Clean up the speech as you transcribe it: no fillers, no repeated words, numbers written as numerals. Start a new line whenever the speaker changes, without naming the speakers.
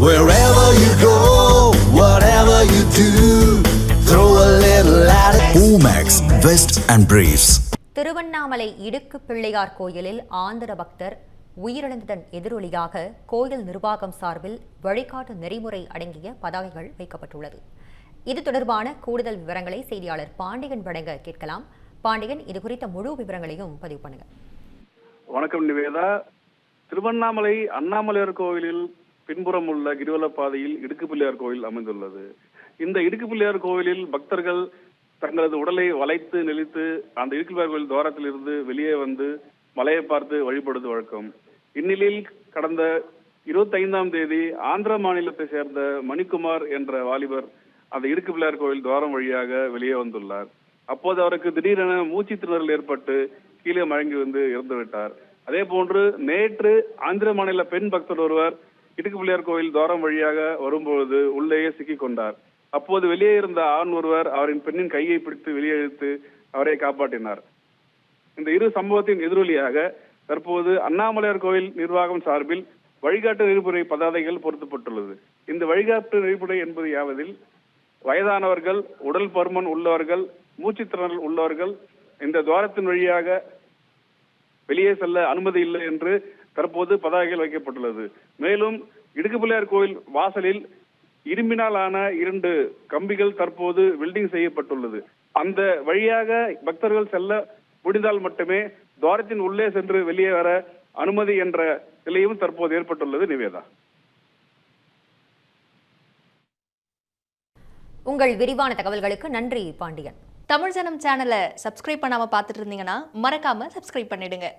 Wherever you go, whatever you do, throw a little at it. Omax, Vest and Briefs.
Tiruvannamalai இடுக்கு பிள்ளையார் கோயிலில் ஆந்திர பக்தர் உயிரிழந்ததன் எதிரொலியாக கோயில் நிர்வாகம் சார்பில் வழிகாட்டு நெறிமுறை அடங்கிய பதாகைகள் வைக்கப்பட்டுள்ளது. இது தொடர்பான கூடுதல் விவரங்களை செய்தியாளர் பாண்டியன் வழங்க கேட்கலாம். பாண்டியன், இது குறித்த முழு விவரங்களையும் பதிவு பண்ணுங்க.
வணக்கம் நிவேதா. திருவண்ணாமலை அண்ணாமலையார் கோவிலில் பின்புறம் உள்ள கிரிவல பாதையில் இடுக்கு பிள்ளையார் கோவில் அமைந்துள்ளது. இந்த இடுக்கு பிள்ளையார் கோவிலில் பக்தர்கள் தங்களது உடலை வளைத்து நெளித்து அந்த இடுக்கு பிள்ளையார் கோவில் துவாரத்தில் இருந்து வெளியே வந்து மலையை பார்த்து வழிபடுவது வழக்கம். இந்நிலையில் கடந்த 25ஆம் தேதி ஆந்திர மாநிலத்தை சேர்ந்த மணிக்குமார் என்ற வாலிபர் அந்த இடுக்கு பிள்ளையார் கோவில் துவாரம் வழியாக வெளியே வந்துள்ளார். அப்போது அவருக்கு திடீரென மூச்சு திணறல் ஏற்பட்டு கீழே மயங்கி வந்து இறந்துவிட்டார். அதே போன்று நேற்று ஆந்திர மாநில பெண் பக்தர் ஒருவர் இடுக்கு பிள்ளையார் கோவில் துவாரம் வழியாக வரும்பொழுது உள்ளேயே சிக்கிக் கொண்டார். அப்போது வெளியே இருந்த ஆண் ஒருவர் அவரின் பெண்ணின் கையை பிடித்து வெளியே இழுத்து அவரை காப்பாற்றினார். இந்த இரு சம்பவத்தின் எதிரொலியாக தற்போது அண்ணாமலையார் கோவில் நிர்வாகம் சார்பில் வழிகாட்டு நெறிமுறை பதாதைகள் பொருத்தப்பட்டுள்ளது. இந்த வழிகாட்டு நெறிமுறை என்பது யாவதில் வயதானவர்கள், உடல் பருமன் உள்ளவர்கள், மூச்சுத்திறனல் உள்ளவர்கள் இந்த துவாரத்தின் வழியாக வெளியே செல்ல அனுமதி இல்லை என்று தற்போது பதாகைகள் வைக்கப்பட்டுள்ளது. மேலும் இடுக்கு பிள்ளையார் கோவில் வாசலில் இரும்பினால் ஆன 2 கம்பிகள் தற்போது வெல்டிங் செய்யப்பட்டுள்ளது. அந்த வழியாக பக்தர்கள் செல்ல முடிந்தால் மட்டுமே துவாரத்தின் உள்ளே சென்று வெளியே வர அனுமதி என்ற நிலையும் தற்போது ஏற்பட்டுள்ளது. நிவேதா,
உங்கள் விரிவான தகவல்களுக்கு நன்றி பாண்டியன்.
தமிழ் ஜனம் சேனலை சப்ஸ்கிரைப் பண்ணாம பார்த்துட்டு இருந்தீங்கன்னா மறக்காம சப்ஸ்கிரைப் பண்ணிடுங்க.